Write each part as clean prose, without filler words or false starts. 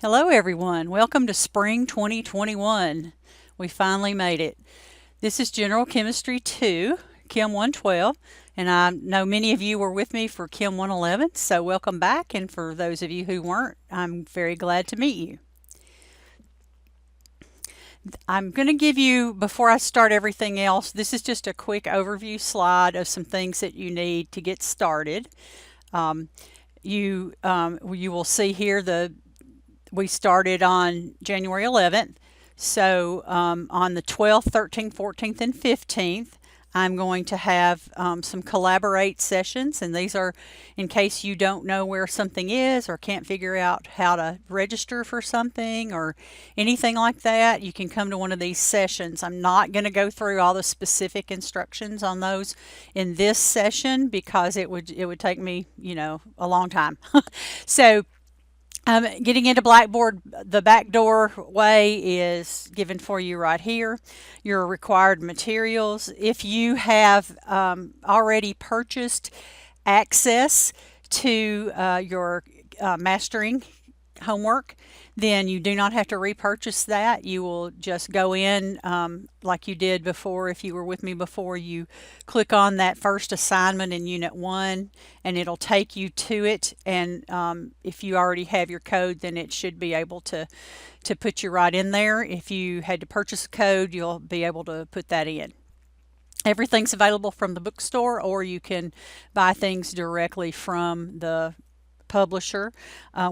Hello everyone, welcome to Spring 2021. We finally made it. This is General Chemistry 2, Chem 112, and I know many of you were with me for Chem 111, so welcome back, and for those of you who weren't, I'm very glad to meet you. I'm going to give you, before I start everything else, this is just a quick overview slide of some things that you need to get started. Um, you will see here we started on January 11th. So on the 12th, 13th, 14th, and 15th, I'm going to have some collaborate sessions, and these are in case you don't know where something is or can't figure out how to register for something or anything like that. You can come to one of these sessions. I'm not going to go through all the specific instructions on those in this session because it would take me, a long time. So getting into Blackboard, the backdoor way is given for you right here. Your required materials. If you have already purchased access to your mastering homework, then you do not have to repurchase that. You will just go in like you did before. If you were with me before, you click on that first assignment in Unit 1 and it'll take you to it. And if you already have your code, then it should be able to put you right in there. If you had to purchase a code, you'll be able to put that in. Everything's available from the bookstore, or you can buy things directly from the publisher.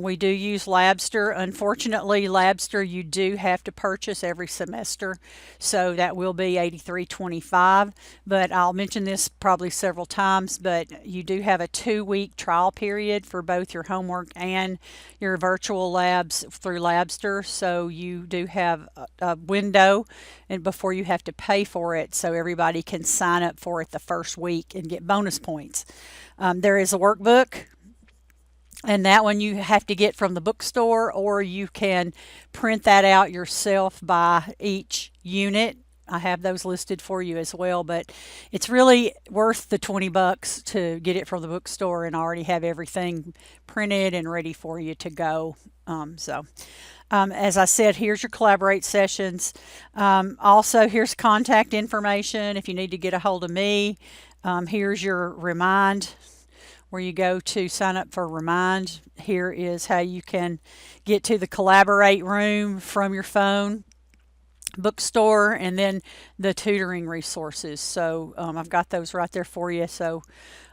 We do use Labster. Unfortunately, Labster you do have to purchase every semester, so that will be $83.25. But I'll mention this probably several times, but you do have a 2-week trial period for both your homework and your virtual labs through Labster, so you do have a window and before you have to pay for it, so everybody can sign up for it the first week and get bonus points. There is a workbook, and that one you have to get from the bookstore, or you can print that out yourself by each unit. I have those listed for you as well, but it's really worth the 20 bucks to get it from the bookstore and already have everything printed and ready for you to go. As I said, here's your collaborate sessions. Also, here's contact information if you need to get a hold of me. Here's your remind, where you go to sign up for Remind. Here is how you can get to the Collaborate room from your phone, bookstore, and then the tutoring resources. So I've got those right there for you. So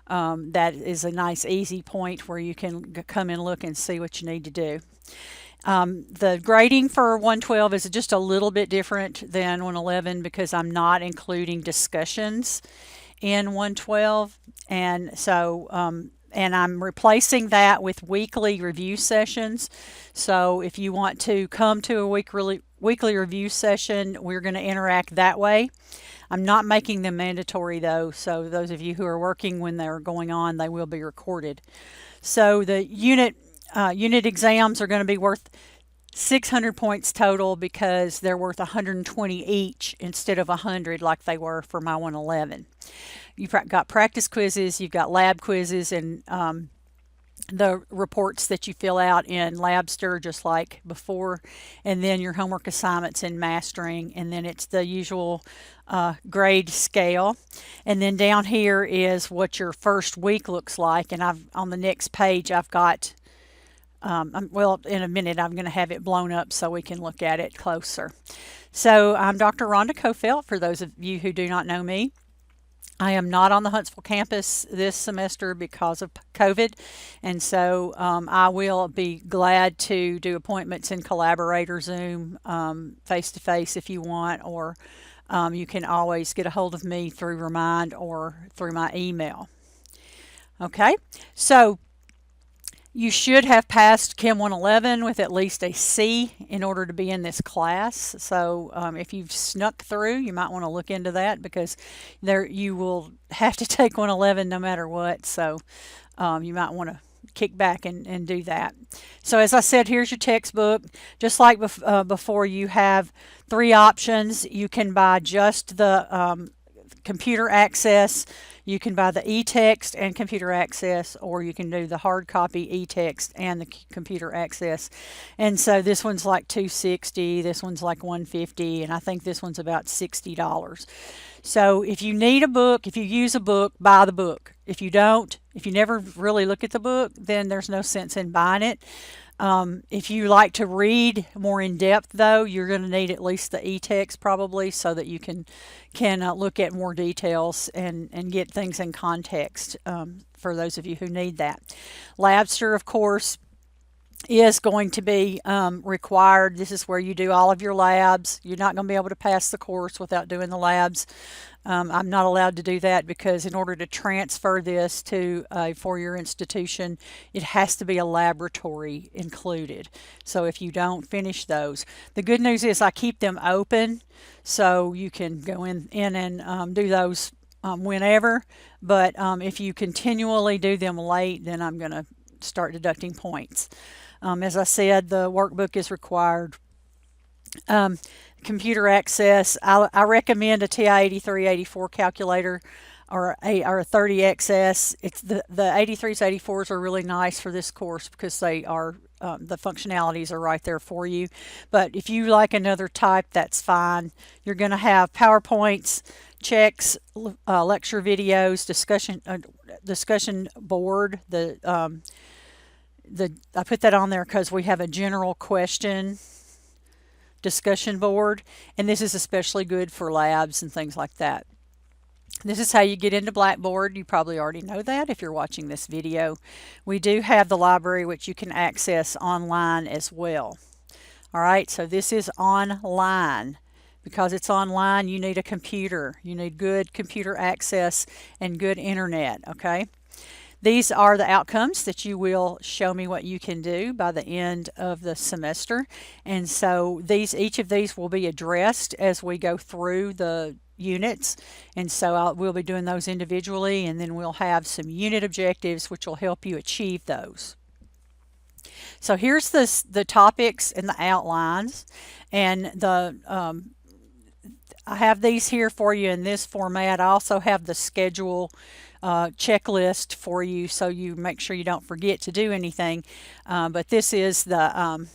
that is a nice, easy point where you can come and look and see what you need to do. The grading for 112 is just a little bit different than 111 because I'm not including discussions in 112, and so and I'm replacing that with weekly review sessions. So if you want to come to a weekly review session, we're going to interact that way. I'm not making them mandatory though, so those of you who are working when they're going on, they will be recorded. So the unit exams are going to be worth 600 points total because they're worth 120 each instead of 100 like they were for my 111. You've got practice quizzes, you've got lab quizzes, and the reports that you fill out in Labster just like before, and then your homework assignments in mastering, and then it's the usual grade scale. And then down here is what your first week looks like, and on the next page I've got well, in a minute I'm going to have it blown up so we can look at it closer. So I'm Dr. Rhonda Kofelt, for those of you who do not know me. I am not on the Huntsville campus this semester because of COVID, and so I will be glad to do appointments in Collaborator Zoom face-to-face if you want, or you can always get a hold of me through Remind or through my email. Okay, so you should have passed Chem 111 with at least a C in order to be in this class. So if you've snuck through, you might want to look into that because you will have to take 111 no matter what. So you might want to kick back and do that. So as I said, here's your textbook. Just like before, you have 3 options. You can buy just the computer access, you can buy the e-text and computer access, or you can do the hard copy e-text and the computer access. And so this one's like $260, this one's like $150, and I think this one's about $60. So if you need a book, if you use a book, buy the book. If you don't, if you never really look at the book, then there's no sense in buying it. If you like to read more in depth, though, you're going to need at least the e-text probably, so that you can look at more details and get things in context, for those of you who need that. Labster, of course, is going to be required. This is where you do all of your labs. You're not going to be able to pass the course without doing the labs. I'm not allowed to do that because in order to transfer this to a four-year institution, it has to be a laboratory included. So if you don't finish those, the good news is I keep them open, so you can go in and do those whenever. But if you continually do them late, then I'm going to start deducting points. As I said, the workbook is required. Computer access, I recommend a TI-8384 calculator or a 30XS. It's the 83s, 84s are really nice for this course because they are the functionalities are right there for you. But if you like another type, that's fine. You're going to have PowerPoints, checks, lecture videos, discussion board. I put that on there because we have a general question discussion board, and this is especially good for labs and things like that. This is how you get into Blackboard. You probably already know that if you're watching this video. We do have the library, which you can access online as well. All right, so this is online. Because it's online, you need a computer. You need good computer access and good internet, okay? These are the outcomes that you will show me what you can do by the end of the semester. And so each of these will be addressed as we go through the units. And so we'll be doing those individually, and then we'll have some unit objectives which will help you achieve those. So here's the topics and the outlines, and I have these here for you in this format. I also have the schedule checklist for you, so you make sure you don't forget to do anything. But this is the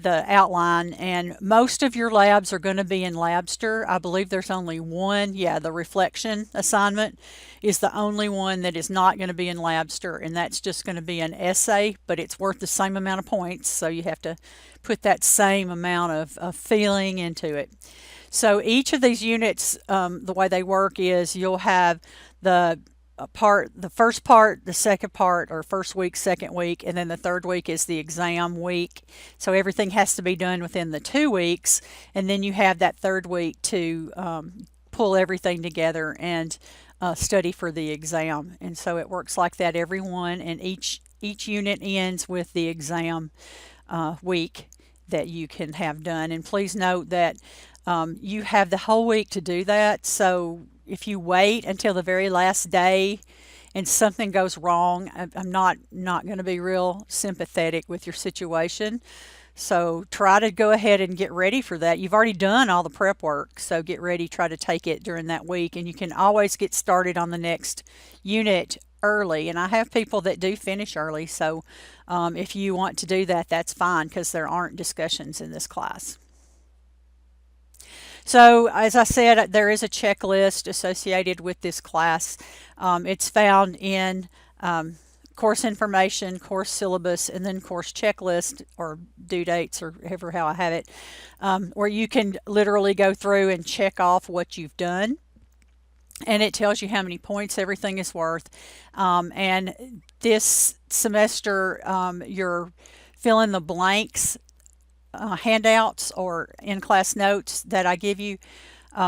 outline, and most of your labs are going to be in Labster. I believe there's only one. Yeah, the reflection assignment is the only one that is not going to be in Labster, and that's just going to be an essay, but it's worth the same amount of points, so you have to put that same amount of feeling into it. So each of these units, the way they work is you'll have the first part, the second part, or first week, second week, and then the third week is the exam week. So everything has to be done within the 2 weeks, and then you have that third week to pull everything together and study for the exam. And so it works like that every one, and each unit ends with the exam week that you can have done. And please note that you have the whole week to do that. So if you wait until the very last day and something goes wrong, I'm not going to be real sympathetic with your situation. So try to go ahead and get ready for that. You've already done all the prep work, so get ready, try to take it during that week, and you can always get started on the next unit early. And I have people that do finish early, so if you want to do that, that's fine, because there aren't discussions in this class. So as I said, there is a checklist associated with this class. It's found in course information, course syllabus, and then course checklist, or due dates, or however how I have it, where you can literally go through and check off what you've done. And it tells you how many points everything is worth. And this semester, you're filling the blanks handouts or in-class notes that I give you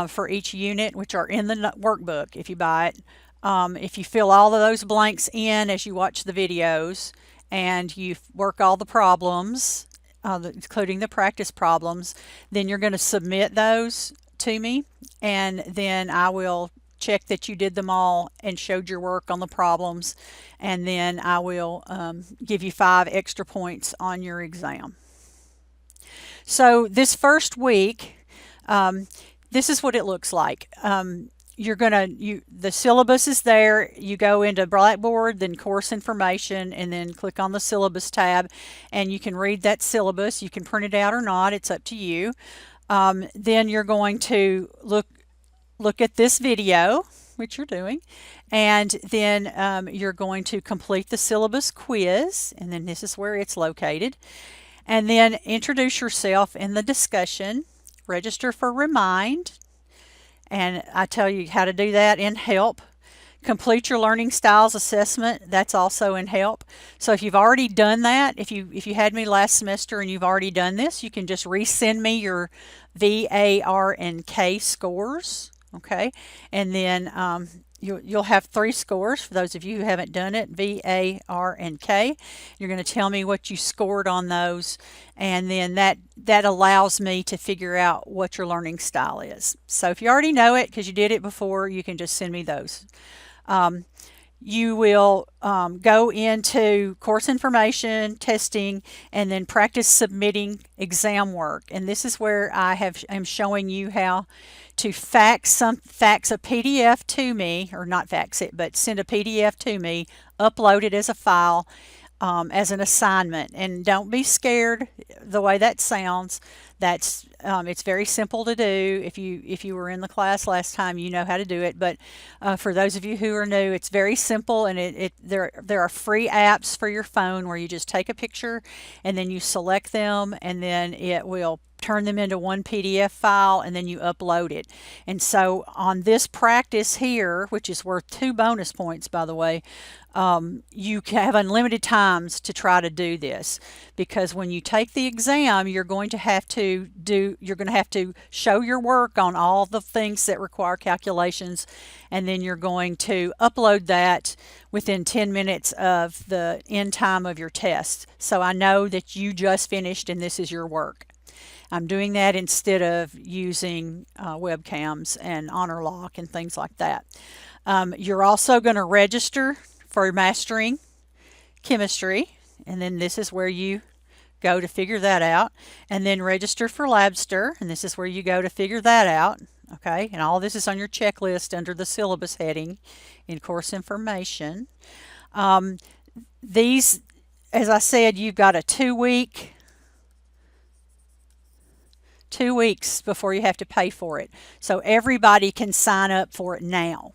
for each unit, which are in the workbook if you buy it. If you fill all of those blanks in as you watch the videos, and you work all the problems, including the practice problems, then you're going to submit those to me, and then I will check that you did them all and showed your work on the problems, and then I will give you 5 extra points on your exam. So this first week, this is what it looks like. the syllabus is there. You go into Blackboard, then course information, and then click on the syllabus tab, and you can read that syllabus. You can print it out or not, it's up to you. Then you're going to look at this video, which you're doing, and then you're going to complete the syllabus quiz, and then this is where it's located. And then introduce yourself in the discussion, register for Remind, and I tell you how to do that in Help. Complete your learning styles assessment, that's also in Help. So if you've already done that, if you had me last semester and you've already done this, you can just resend me your VAR and K scores, okay? And then you'll have 3 scores for those of you who haven't done it, VAR and K. You're going to tell me what you scored on those, and then that allows me to figure out what your learning style is. So if you already know it because you did it before, you can just send me those. You will go into course information, testing, and then practice submitting exam work. And this is where I'm showing you how to fax a PDF to me, or not fax it, but send a PDF to me, upload it as a file, as an assignment. And don't be scared the way that sounds. It's very simple to do. If you were in the class last time, you know how to do it. But for those of you who are new, it's very simple, and there are free apps for your phone where you just take a picture and then you select them, and then it will turn them into one PDF file, and then you upload it. And so on this practice here, which is worth 2 bonus points, by the way, you have unlimited times to try to do this, because when you take the exam, you're going to have to show your work on all the things that require calculations, and then you're going to upload that within 10 minutes of the end time of your test. So I know that you just finished and this is your work. I'm doing that instead of using webcams and honor lock and things like that. You're also going to register for mastering chemistry, and then this is where you go to figure that out, and then register for Labster, and this is where you go to figure that out. Okay, and all this is on your checklist under the syllabus heading in course information. These, as I said, you've got a 2 weeks before you have to pay for it. So everybody can sign up for it now.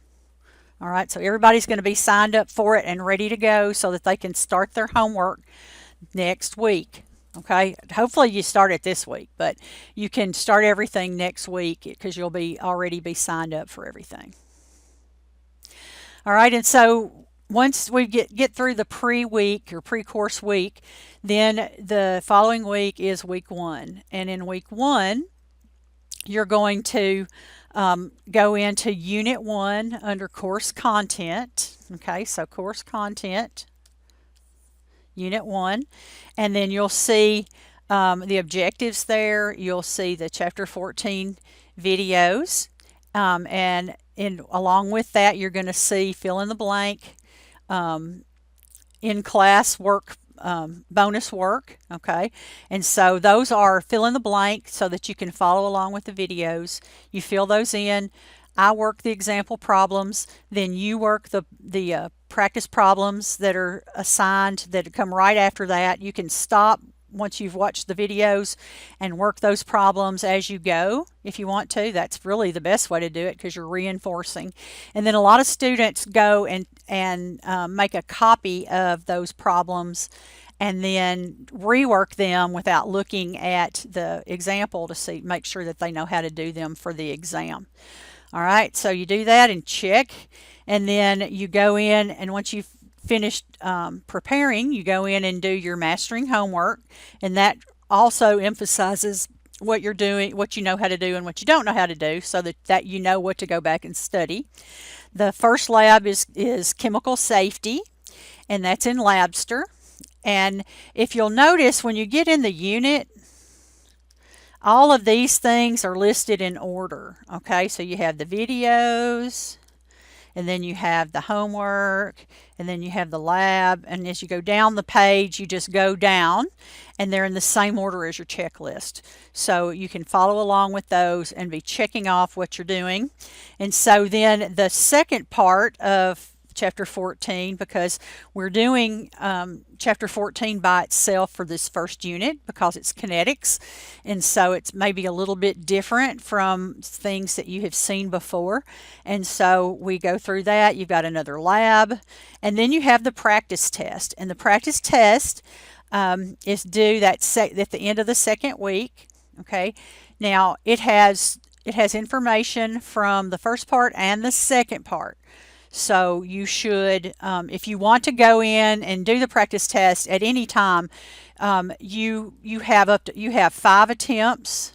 All right, so everybody's going to be signed up for it and ready to go so that they can start their homework next week. Okay, hopefully you start it this week, but you can start everything next week because you'll already be signed up for everything. All right, and so once we get through the pre-week or pre-course week, then the following week is week 1. And in week 1, you're going to go into Unit 1 under Course Content. Okay, so Course Content, Unit 1. And then you'll see the objectives there. You'll see the Chapter 14 videos. And along with that, you're going to see fill in the blank, in class work, bonus work. Okay, and so those are fill in the blank so that you can follow along with the videos. You fill those in. I work the example problems, then you work the practice problems that are assigned that come right after that. You can stop once you've watched the videos and work those problems as you go if you want to. That's really the best way to do it because you're reinforcing. And then a lot of students go and make a copy of those problems and then rework them without looking at the example to make sure that they know how to do them for the exam. All right, so you do that and check, and then you go in, and once you've finished preparing, you go in and do your mastering homework, and that also emphasizes what you're doing, what you know how to do and what you don't know how to do, so that you know what to go back and study. The first lab is chemical safety, and that's in Labster. And if you'll notice, when you get in the unit, all of these things are listed in order. Okay, so you have the videos, and then you have the homework, and then you have the lab, and as you go down the page, you just go down, and they're in the same order as your checklist. So you can follow along with those and be checking off what you're doing. And so then the second part of chapter 14, because we're doing chapter 14 by itself for this first unit because it's kinetics, and so it's maybe a little bit different from things that you have seen before, and so we go through that. You've got another lab, and then you have the practice test, and the practice test is due at the end of the second week. Okay, now it has information from the first part and the second part. So you should, if you want to go in and do the practice test at any time, you have 5 attempts,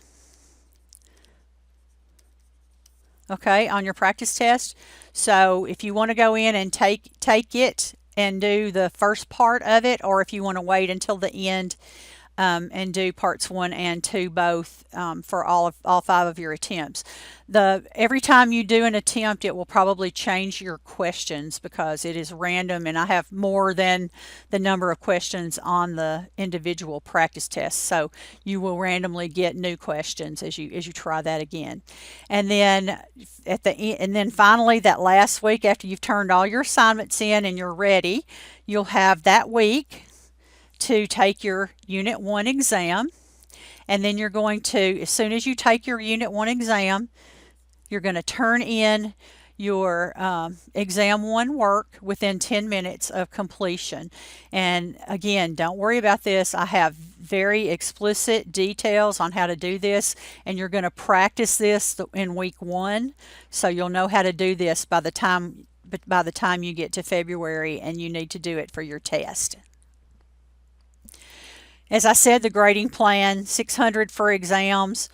okay, on your practice test. So if you want to go in and take it and do the first part of it, or if you want to wait until the end and do parts 1 and 2 both for all 5 of your attempts. Every time you do an attempt, it will probably change your questions because it is random, and I have more than the number of questions on the individual practice tests. So you will randomly get new questions as you try that again. And then finally, that last week after you've turned all your assignments in and you're ready, you'll have that week to take your Unit 1 exam, and then you're going to, as soon as you take your Unit 1 exam, you're going to turn in your exam 1 work within 10 minutes of completion. And again, don't worry about this. I have very explicit details on how to do this, and you're going to practice this in week 1, so you'll know how to do this by the time you get to February and you need to do it for your test. As I said, the grading plan, 600 for exams,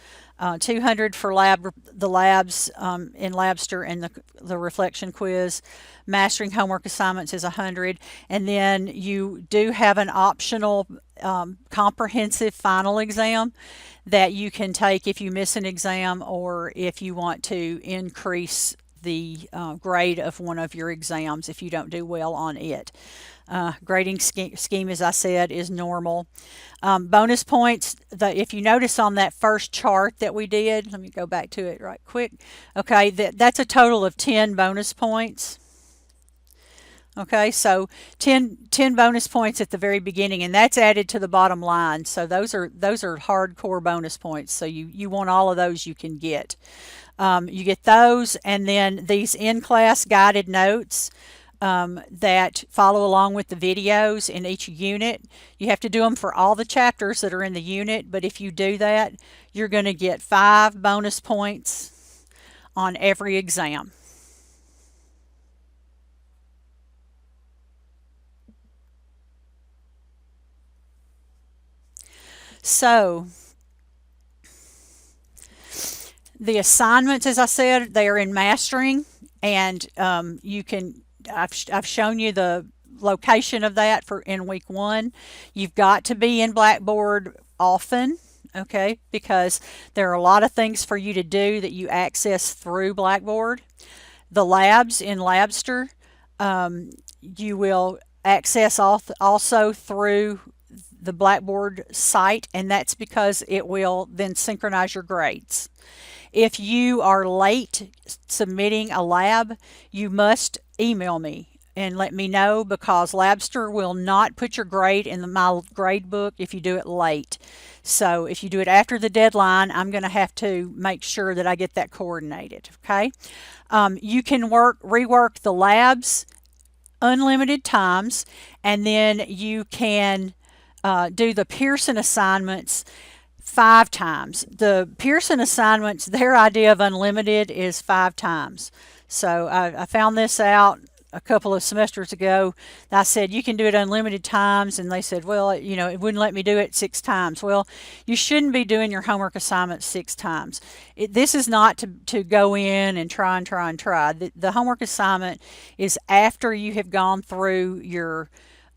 200 for the labs in Labster and the reflection quiz. Mastering homework assignments is 100. And then you do have an optional comprehensive final exam that you can take if you miss an exam or if you want to increase the grade of one of your exams if you don't do well on it. Grading scheme, as I said, is normal. Bonus points, if you notice on that first chart that we did, let me go back to it right quick. Okay, that's a total of 10 bonus points. Okay, so 10 bonus points at the very beginning, and that's added to the bottom line. So those are hardcore bonus points. So you want all of those you can get. You get those, and then these in-class guided notes that follow along with the videos in each unit. You have to do them for all the chapters that are in the unit, but if you do that, you're going to get 5 bonus points on every exam. So the assignments, as I said, they are in mastering, and I've shown you the location of that in week 1. You've got to be in Blackboard often, okay, because there are a lot of things for you to do that you access through Blackboard. The labs in Labster, you will access also through the Blackboard site, and that's because it will then synchronize your grades. If you are late submitting a lab, you must email me and let me know, because Labster will not put your grade in my grade book if you do it late. So if you do it after the deadline, I'm going to have to make sure that I get that coordinated. Okay, you can rework the labs unlimited times, and then you can do the Pearson assignments 5 times. The Pearson assignments, their idea of unlimited is 5 times. So I found this out a couple of semesters ago. I said, you can do it unlimited times, and they said, well, it wouldn't let me do it 6 times. Well, you shouldn't be doing your homework assignments 6 times. This is not to go in and try. The homework assignment is after you have gone through your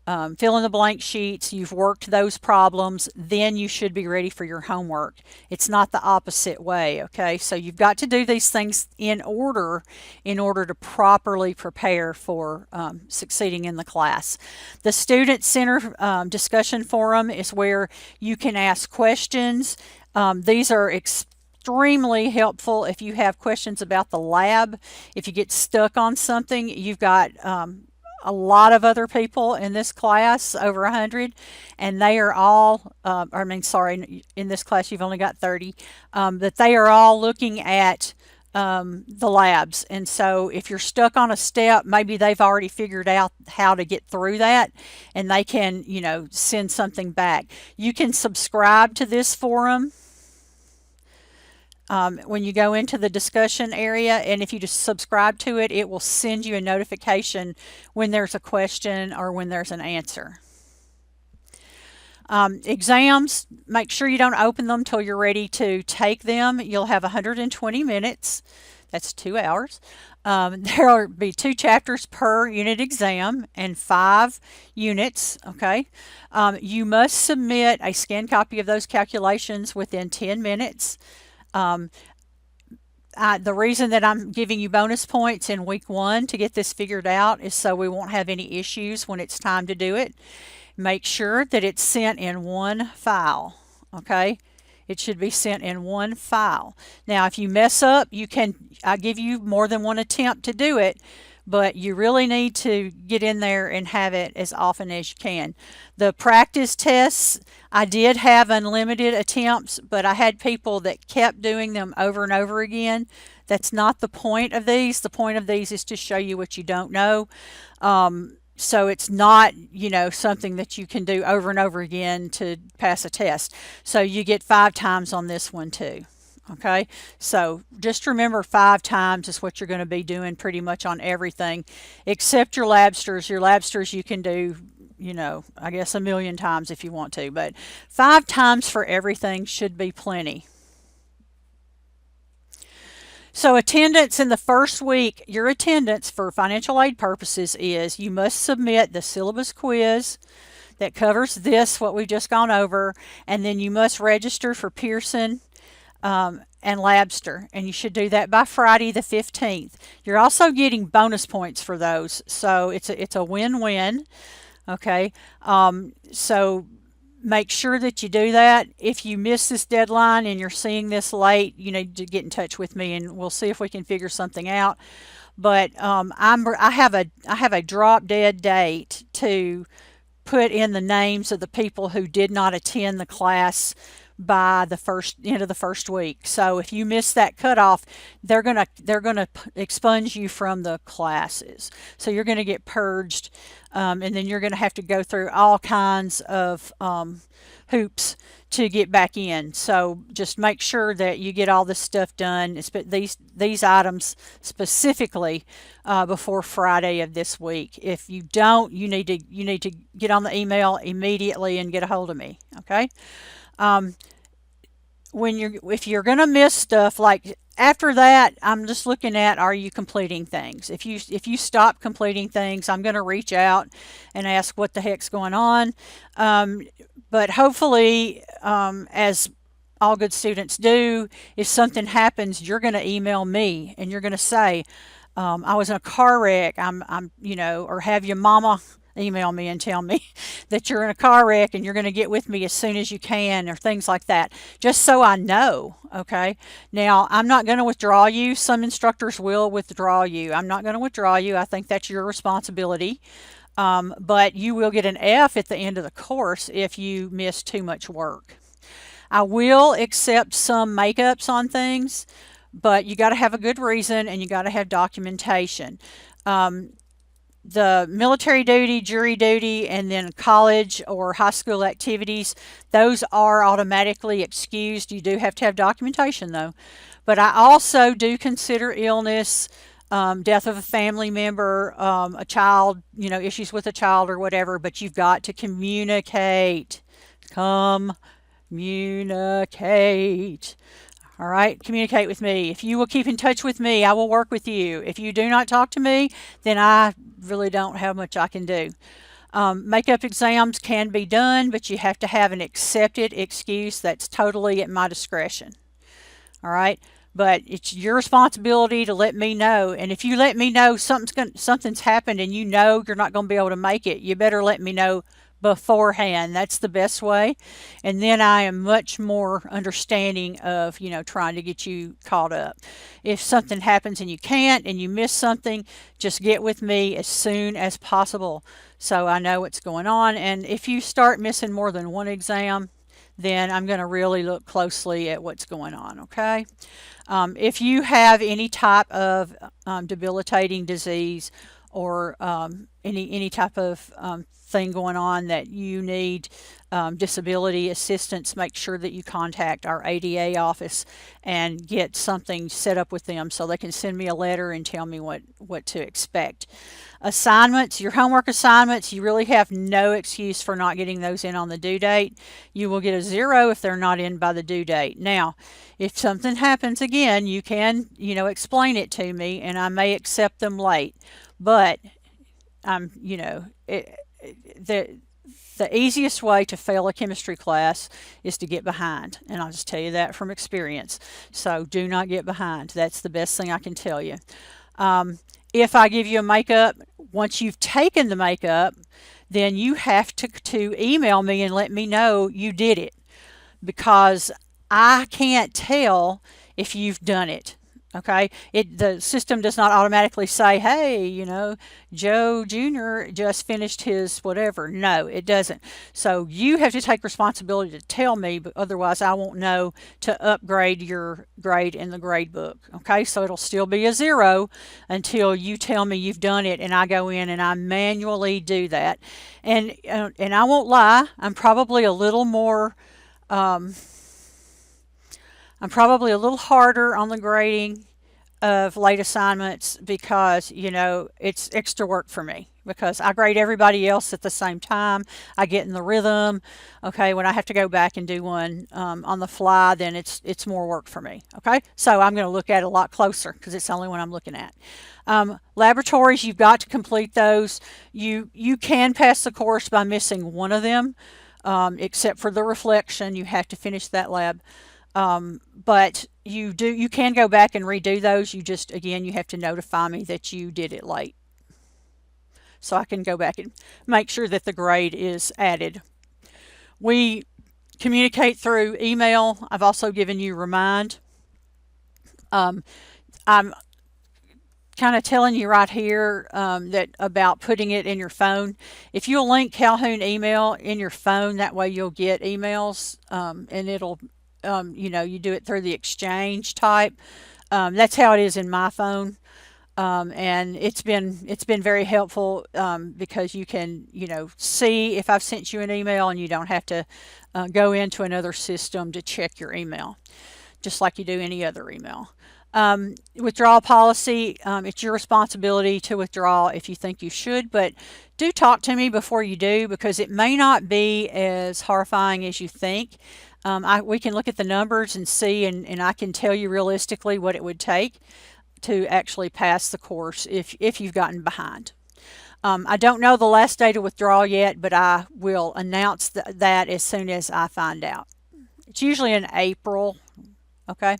fill in the blank sheets, you've worked those problems, then you should be ready for your homework. It's not the opposite way, okay? So you've got to do these things in order to properly prepare for succeeding in the class. The Student Center discussion forum is where you can ask questions. These are extremely helpful if you have questions about the lab. If you get stuck on something, you've got a lot of other people in this class, over 100, and they are all, in this class you've only got 30, but they are all looking at the labs. And so if you're stuck on a step, maybe they've already figured out how to get through that, and they can, send something back. You can subscribe to this forum when you go into the discussion area, and if you just subscribe to it, it will send you a notification when there's a question or when there's an answer. Exams, make sure you don't open them till you're ready to take them. You'll have 120 minutes. That's 2 hours. There will be 2 chapters per unit exam and 5 units, okay? You must submit a scanned copy of those calculations within 10 minutes. The reason that I'm giving you bonus points in week 1 to get this figured out is so we won't have any issues when it's time to do it. Make sure that it's sent in one file, okay? It should be sent in one file. Now, if you mess up, I give you more than one attempt to do it, but you really need to get in there and have it as often as you can. The practice tests, I did have unlimited attempts, but I had people that kept doing them over and over again. That's not the point of these. The point of these is to show you what you don't know. So it's not, something that you can do over and over again to pass a test. So you get 5 times on this one too. Okay, so just remember 5 times is what you're going to be doing pretty much on everything, except your labsters. Your labsters you can do, I guess 1,000,000 times if you want to, but 5 times for everything should be plenty. So attendance in the first week, your attendance for financial aid purposes is you must submit the syllabus quiz that covers what we've just gone over, and then you must register for Pearson and Labster, and you should do that by Friday the 15th. You're also getting bonus points for those, so it's a win-win. Okay, so make sure that you do that. If you miss this deadline and you're seeing this late, you need to get in touch with me, and we'll see if we can figure something out. But I have a drop dead date to put in the names of the people who did not attend the class by the end of the first week. So if you miss that cutoff, they're gonna expunge you from the classes. So you're gonna get purged, and then you're gonna have to go through all kinds of hoops to get back in. So just make sure that you get all this stuff done, these items specifically, before Friday of this week. If you don't, you need to get on the email immediately and get a hold of me. Okay. If you're going to miss stuff, like after that, I'm just looking at, are you completing things? If you stop completing things, I'm going to reach out and ask what the heck's going on. But hopefully, as all good students do, if something happens, you're going to email me and you're going to say, I was in a car wreck, or have your mama email me and tell me that you're in a car wreck and you're going to get with me as soon as you can, or things like that, just so I know. Okay, now I'm not going to withdraw you. Some instructors will withdraw you. I'm not going to withdraw you. I think that's your responsibility. But you will get an F at the end of the course if you miss too much work. I will accept some makeups on things, but you got to have a good reason and you got to have documentation. The military duty, jury duty, and then college or high school activities, those are automatically excused. You do have to have documentation though. But I also do consider illness, death of a family member, a child, issues with a child or whatever, but you've got to communicate. Communicate. All right, communicate with me. If you will keep in touch with me, I will work with you. If you do not talk to me, then I really don't have much I can do. Makeup exams can be done, but you have to have an accepted excuse. That's totally at my discretion. All right. But it's your responsibility to let me know. And if you let me know something's happened and you know you're not going to be able to make it, you better let me know beforehand. That's the best way. And then I am much more understanding of, trying to get you caught up. If something happens and you can't and you miss something, just get with me as soon as possible so I know what's going on. And if you start missing more than one exam, then I'm going to really look closely at what's going on, okay? If you have any type of debilitating disease or any type of thing going on that you need disability assistance, make sure that you contact our ADA office and get something set up with them so they can send me a letter and tell me what to expect. Assignments, your homework assignments, you really have no excuse for not getting those in on the due date. You will get a 0 if they're not in by the due date. Now, if something happens again, you can, explain it to me and I may accept them late. But the easiest way to fail a chemistry class is to get behind. And I'll just tell you that from experience. So do not get behind. That's the best thing I can tell you. If I give you a makeup, once you've taken the makeup, then you have to email me and let me know you did it, because I can't tell if you've done it. Okay, the system does not automatically say, hey, Joe Jr. just finished his whatever. No, it doesn't. So you have to take responsibility to tell me, but otherwise I won't know to upgrade your grade in the grade book. Okay, so it'll still be a 0 until you tell me you've done it, and I go in and I manually do that. And I won't lie, I'm probably a little more. I'm probably a little harder on the grading of late assignments because, it's extra work for me because I grade everybody else at the same time. I get in the rhythm. Okay, when I have to go back and do one on the fly, then it's more work for me. Okay, so I'm going to look at it a lot closer because it's the only one I'm looking at. Laboratories, you've got to complete those. You can pass the course by missing one of them, except for the reflection. You have to finish that lab. But you can go back and redo those. You just, again, you have to notify me that you did it late, so I can go back and make sure that the grade is added. We communicate through email. I've also given you Remind. I'm kind of telling you right here that about putting it in your phone. If you'll link Calhoun email in your phone, that way you'll get emails, and it'll you do it through the exchange type. That's how it is in my phone. And it's been very helpful because you can see if I've sent you an email, and you don't have to go into another system to check your email, just like you do any other email. Withdrawal policy, it's your responsibility to withdraw if you think you should, but do talk to me before you do, because it may not be as horrifying as you think. We can look at the numbers and see, and I can tell you realistically what it would take to actually pass the course if you've gotten behind. I don't know the last day to withdraw yet, but I will announce that as soon as I find out. It's usually in April. Okay.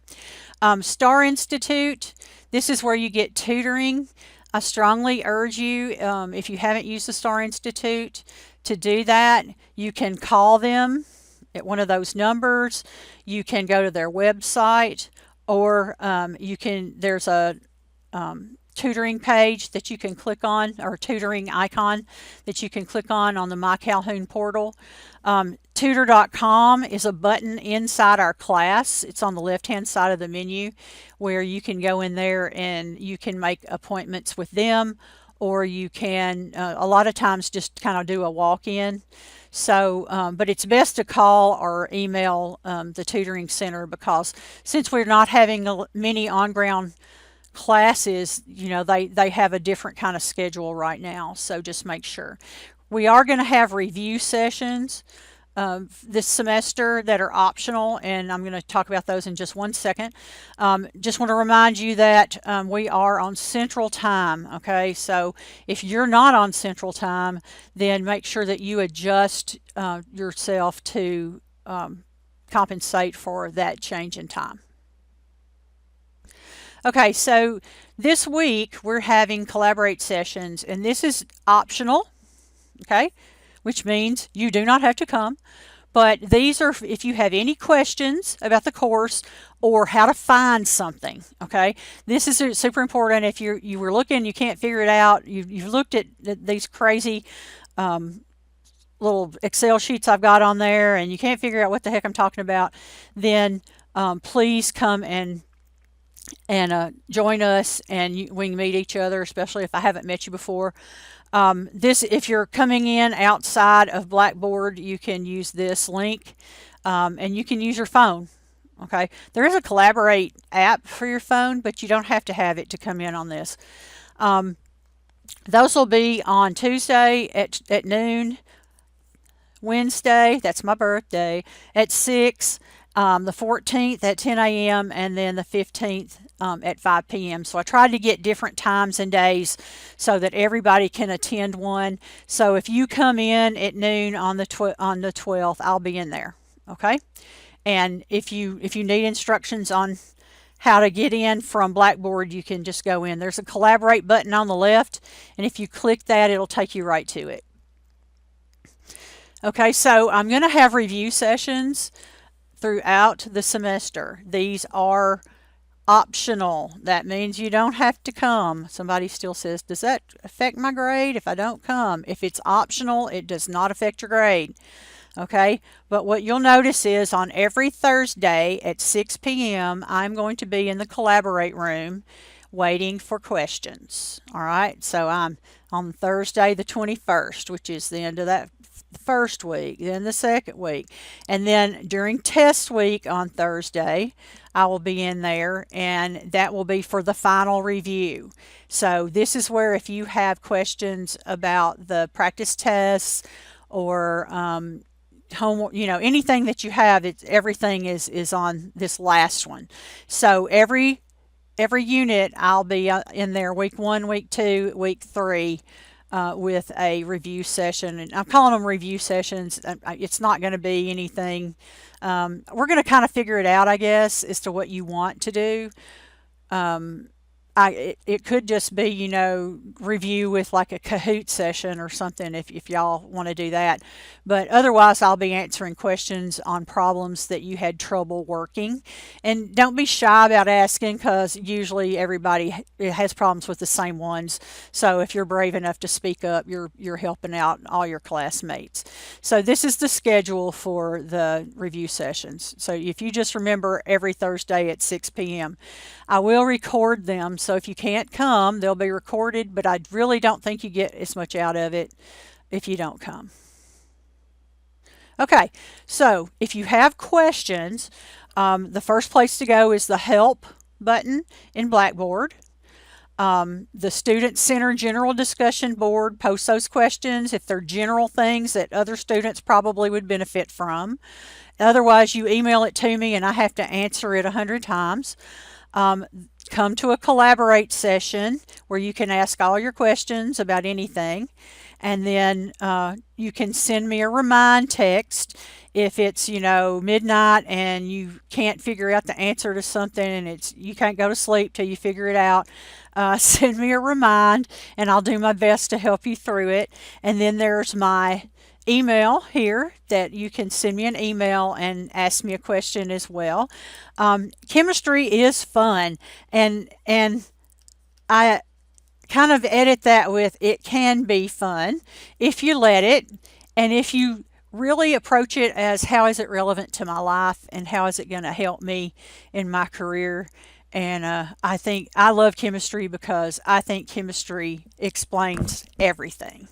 Star Institute, this is where you get tutoring. I strongly urge you, if you haven't used the Star Institute, to do that. You can call them at one of those numbers. You can go to their website, or there's a tutoring page that you can click on, or tutoring icon that you can click on the My Calhoun portal. Tutor.com is a button inside our class. It's on the left-hand side of the menu, where you can go in there and you can make appointments with them, or you can a lot of times just kind of do a walk-in. So, but it's best to call or email the tutoring center, because since we're not having many on-ground classes, they have a different kind of schedule right now. So just make sure. We are going to have review sessions this semester that are optional, and I'm going to talk about those in just one second. Just want to remind you that we are on Central Time, okay? So if you're not on Central Time, then make sure that you adjust yourself to compensate for that change in time. Okay, so this week we're having collaborate sessions, and this is optional, okay, which means you do not have to come. But these are if you have any questions about the course or how to find something, okay? This is super important. If you were looking, you can't figure it out, you've looked at these crazy little Excel sheets I've got on there and you can't figure out what the heck I'm talking about, then please come and join us, and we can meet each other, especially if I haven't met you before. If you're coming in outside of Blackboard, you can use this link, and you can use your phone. Okay, there is a Collaborate app for your phone, but you don't have to have it to come in on this. Those will be on Tuesday at noon, Wednesday, that's my birthday, at 6, the 14th at 10 a.m., and then the 15th at 5 p.m. So I tried to get different times and days so that everybody can attend one. So if you come in at noon on the 12th, I'll be in there, okay? And if you need instructions on how to get in from Blackboard, you can just go in. There's a Collaborate button on the left, and if you click that, it'll take you right to it. Okay, so I'm going to have review sessions throughout the semester. These are optional. That means you don't have to come. Somebody still says, does that affect my grade if I don't come? If it's optional, it does not affect your grade. Okay, but what you'll notice is on every Thursday at 6 p.m., I'm going to be in the Collaborate room waiting for questions. All right, so I'm on Thursday the 21st, which is the end of that first week, then the second week, and then during test week on Thursday, I will be in there, and that will be for the final review. So this is where if you have questions about the practice tests or homework, anything that you have, everything is on this last one. So every unit I'll be in there week 1, week 2, week 3. With a review session, and I'm calling them review sessions. It's not going to be anything. We're going to kind of figure it out, I guess, as to what you want to do. It could just be, review with like a Kahoot session or something if y'all want to do that. But otherwise, I'll be answering questions on problems that you had trouble working. And don't be shy about asking, because usually everybody has problems with the same ones. So if you're brave enough to speak up, you're helping out all your classmates. So this is the schedule for the review sessions. So if you just remember every Thursday at 6 p.m. I will record them, so if you can't come, they'll be recorded, but I really don't think you get as much out of it if you don't come. Okay, so if you have questions, the first place to go is the Help button in Blackboard. The Student Center General Discussion Board posts those questions if they're general things that other students probably would benefit from. Otherwise, you email it to me and I have to answer it 100 times. Come to a Collaborate session where you can ask all your questions about anything, and then you can send me a remind text if it's midnight and you can't figure out the answer to something and you can't go to sleep till you figure it out. Send me a remind and I'll do my best to help you through it. And then there's my email here that you can send me an email and ask me a question as well. Chemistry is fun, and I kind of edit that with it can be fun if you let it, and if you really approach it as how is it relevant to my life and how is it going to help me in my career. And I love chemistry because I think chemistry explains everything.